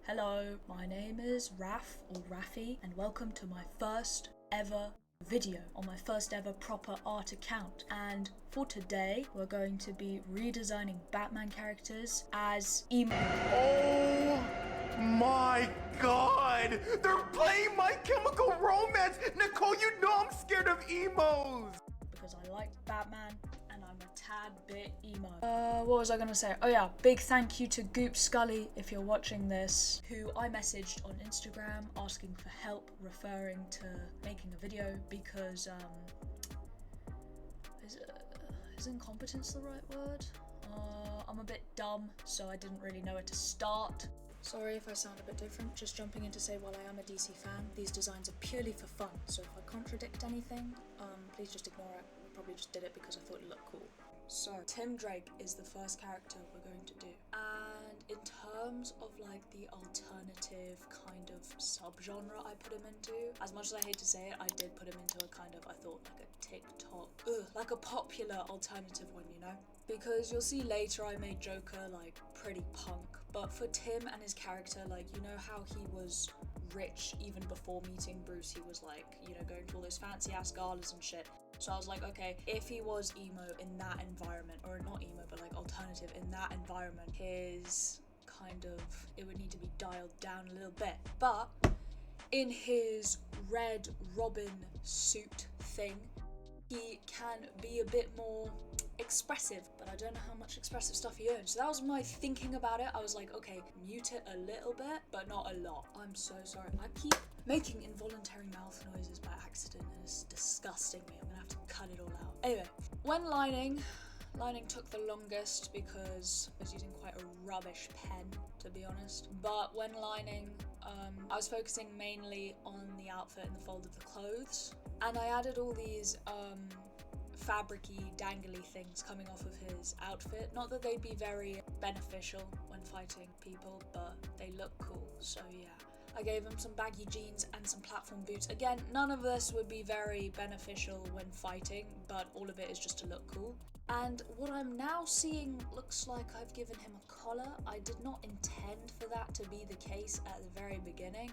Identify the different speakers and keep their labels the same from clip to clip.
Speaker 1: Hello, my name is Raf or Rafi, and welcome to my first ever video on my first ever proper art account. And for today, we're going to be redesigning Batman characters as emo.
Speaker 2: Oh my god! They're playing My Chemical Romance! Nicole, you know I'm scared of emos!
Speaker 1: Because I like Batman and I'm a tad bit emo. What was I gonna say? Oh yeah, big thank you to Goop Scully if you're watching this, who I messaged on Instagram asking for help referring to making a video because is incompetence the right word? I'm a bit dumb, so I didn't really know where to start. Sorry if I sound a bit different, just jumping in to say while I am a DC fan, these designs are purely for fun, so if I contradict anything, please just ignore it. I probably just did it because I thought it looked cool. So, Tim Drake is the first character we're going to do. And in terms of like the alternative kind of subgenre I put him into, as much as I hate to say it, I did put him into a kind of, I thought, like a TikTok, like a popular alternative one, you know? Because you'll see later I made Joker like pretty punk, but for Tim and his character, like, you know how he was rich even before meeting Bruce, he was like, you know, going to all those fancy ass galas and shit. So I was like, okay, if he was emo in that environment, or not emo, but like alternative in that environment, his kind of, it would need to be dialed down a little bit. But in his Red Robin suit thing, he can be a bit more expressive, but I don't know how much expressive stuff he owns. So that was my thinking about it. I was like, okay, mute it a little bit, but not a lot. I'm so sorry. I keep making involuntary mouth noises by accident and it's disgusting me. I'm gonna have to cut it all out. Anyway, when lining took the longest because I was using quite a rubbish pen, to be honest. But when lining, I was focusing mainly on the outfit and the fold of the clothes. And I added all these fabricy, dangly things coming off of his outfit. Not that they'd be very beneficial when fighting people, but they look cool, so yeah. I gave him some baggy jeans and some platform boots. Again, none of this would be very beneficial when fighting, but all of it is just to look cool. And what I'm now seeing looks like I've given him a collar. I did not intend for that to be the case at the very beginning.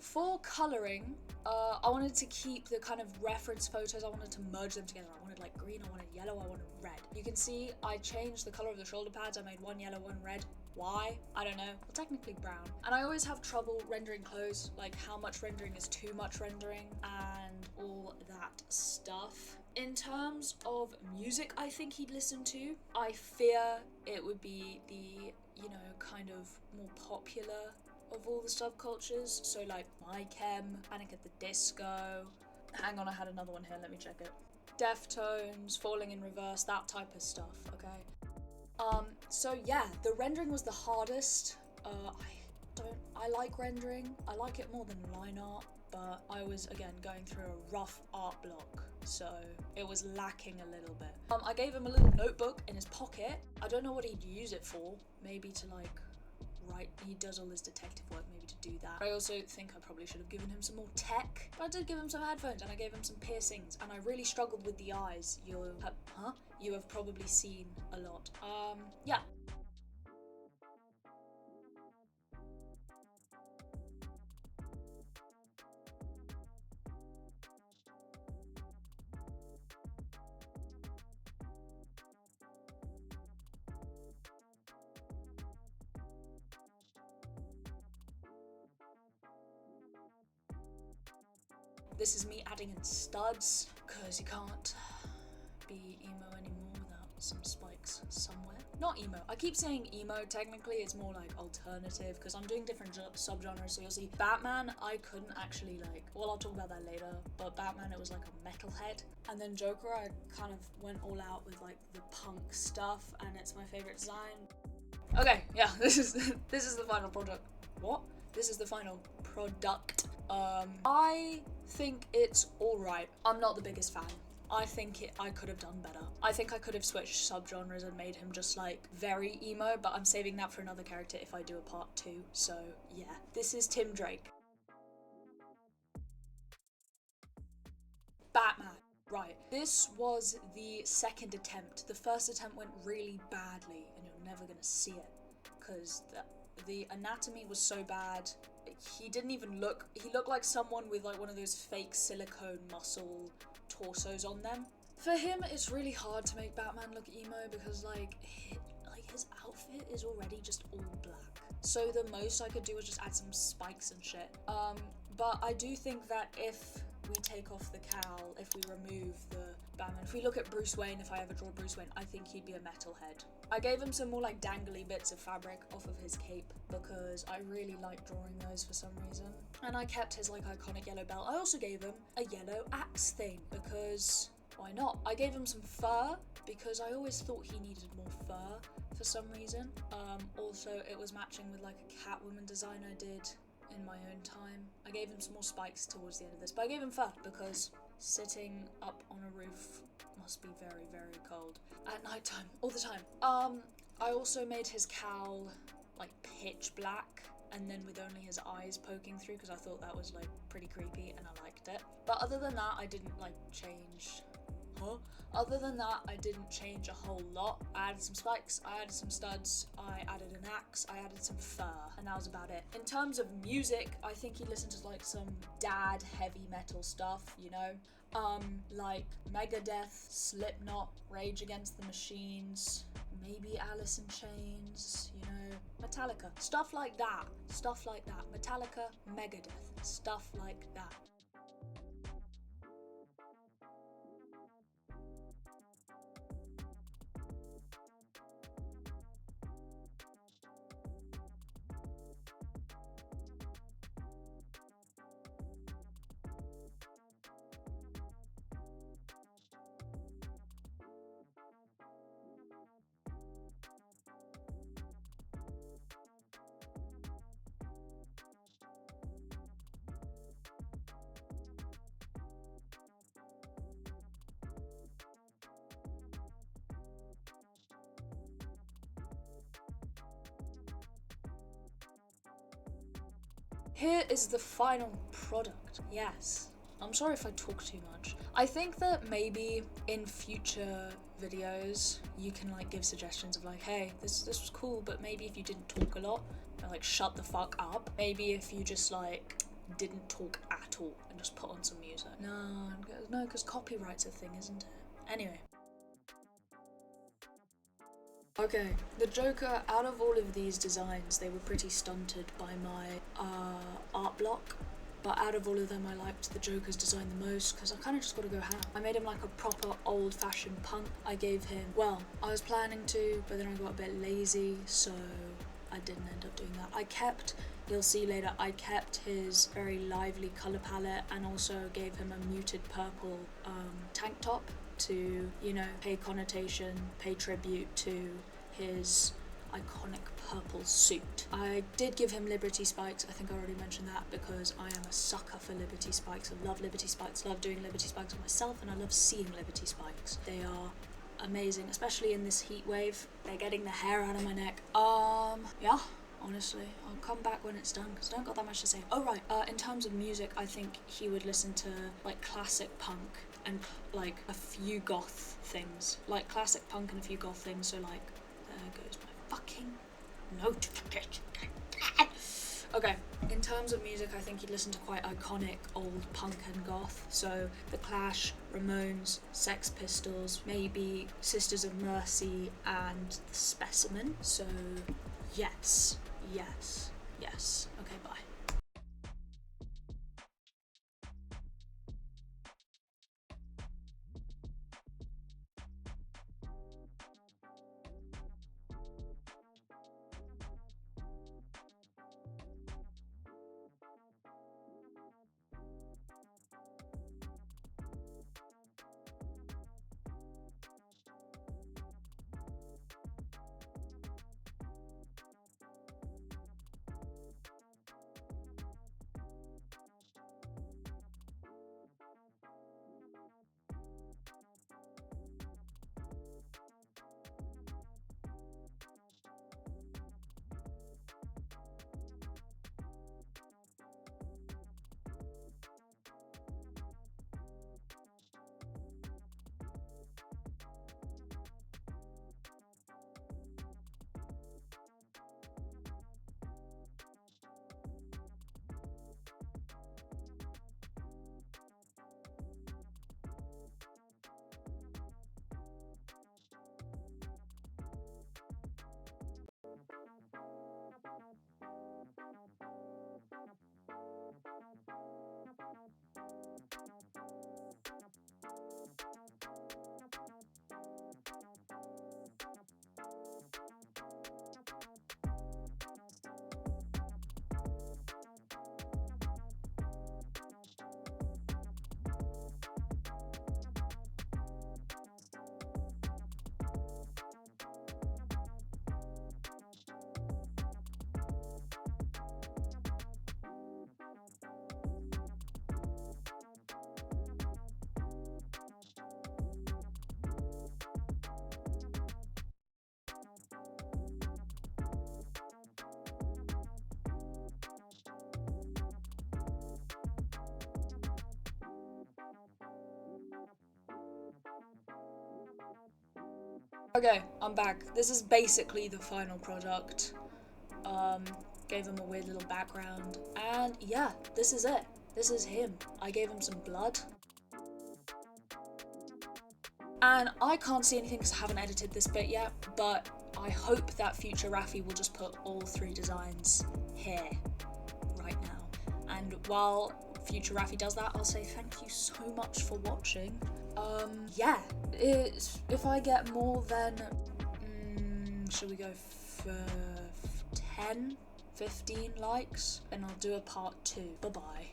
Speaker 1: For colouring, I wanted to keep the kind of reference photos, I wanted to merge them together. I wanted like green, I wanted yellow, I wanted red. You can see I changed the colour of the shoulder pads. I made one yellow, one red. Why? I don't know. Well, technically brown. And I always have trouble rendering clothes, like how much rendering is too much rendering and all that stuff. In terms of music I think he'd listen to, I fear it would be the, you know, kind of more popular of all the subcultures, so like My Chem, Panic at the Disco. Hang on, I had another one here, let me check it. Deftones, Falling in Reverse, that type of stuff, okay? So yeah, the rendering was the hardest. I like rendering. I like it more than line art, but I was, again, going through a rough art block, so it was lacking a little bit. I gave him a little notebook in his pocket. I don't know what he'd use it for. Maybe to like write, he does all his detective work, maybe to do that. I also think I probably should have given him some more tech, but I did give him some headphones and I gave him some piercings, and I really struggled with the eyes. You have probably seen a lot. Yeah. This is me adding in studs, because you can't be emo anymore without some spikes somewhere. Not emo. I keep saying emo, technically it's more like alternative, because I'm doing different subgenres, so you'll see Batman, I couldn't actually like, well, I'll talk about that later, but Batman, it was like a metalhead. And then Joker, I kind of went all out with like the punk stuff, and it's my favorite design. Okay, yeah, this is the final product. What? This is the final product. I think it's alright. I'm not the biggest fan. I think I could have done better. I think I could have switched subgenres and made him just like very emo, but I'm saving that for another character if I do a part 2. So yeah, this is Tim Drake. Batman. Right, this was the second attempt. The first attempt went really badly, and you're never gonna see it, because the anatomy was so bad. He didn't even look, he looked like someone with like one of those fake silicone muscle torsos on them. For him, it's really hard to make Batman look emo, because like his outfit is already just all black. So the most I could do was just add some spikes and shit. But I do think that if we take off the cowl, if we remove the Batman, if we look at Bruce Wayne, if I ever draw Bruce Wayne, I think he'd be a metalhead. I gave him some more like dangly bits of fabric off of his cape, because I really like drawing those for some reason. And I kept his like iconic yellow belt. I also gave him a yellow axe thing, because why not? I gave him some fur, because I always thought he needed more fur for some reason. Also, it was matching with like a Catwoman design I did in my own time. I gave him some more spikes towards the end of this, but I gave him fur because sitting up on a roof must be very, very cold at nighttime, all the time. I also made his cowl like pitch black, and then with only his eyes poking through, because I thought that was like pretty creepy and I liked it. But other than that, I didn't like change. Other than that, I didn't change a whole lot. I added some spikes, I added some studs, I added an axe, I added some fur, and that was about it. In terms of music, I think he listened to like some dad heavy metal stuff, you know? Like Megadeth, Slipknot, Rage Against the Machines, maybe Alice in Chains, you know, Metallica, stuff like that, Metallica, Megadeth, stuff like that. Here is the final product. Yes. I'm sorry if I talk too much. I think that maybe in future videos you can like give suggestions of like, hey, this was cool, but maybe if you didn't talk a lot, like shut the fuck up. Maybe if you just like didn't talk at all and just put on some music. No, because copyright's a thing, isn't it? Anyway. Okay, the Joker, out of all of these designs, they were pretty stunted by my art block. But out of all of them, I liked the Joker's design the most, because I kind of just got to go ham. I made him like a proper old-fashioned punk. I gave him, well, I was planning to, but then I got a bit lazy, so I didn't end up doing that. You'll see later, I kept his very lively colour palette, and also gave him a muted purple tank top to, you know, pay tribute to his iconic purple suit. I did give him Liberty Spikes. I think I already mentioned that, because I am a sucker for Liberty Spikes. I love Liberty Spikes, love doing Liberty Spikes myself, and I love seeing Liberty Spikes. They are amazing, especially in this heat wave. They're getting the hair out of my neck. Yeah, honestly, I'll come back when it's done, because I don't got that much to say. Oh right, in terms of music, I think he would listen to like classic punk and like a few goth things. Like classic punk and a few goth things, so like, there goes my fucking note. Okay, in terms of music, I think he'd listen to quite iconic old punk and goth. So The Clash, Ramones, Sex Pistols, maybe Sisters of Mercy and The Specimen. So yes. Okay, bye. Okay, I'm back. This is basically the final product. Gave him a weird little background, and yeah, this is it. This is him. I gave him some blood. And I can't see anything because I haven't edited this bit yet, but I hope that future Raffi will just put all 3 designs here, right now. And while future Raffi does that, I'll say thank you so much for watching. Yeah, if I get more than, should we go for 10, 15 likes, and I'll do a part 2. Bye-bye.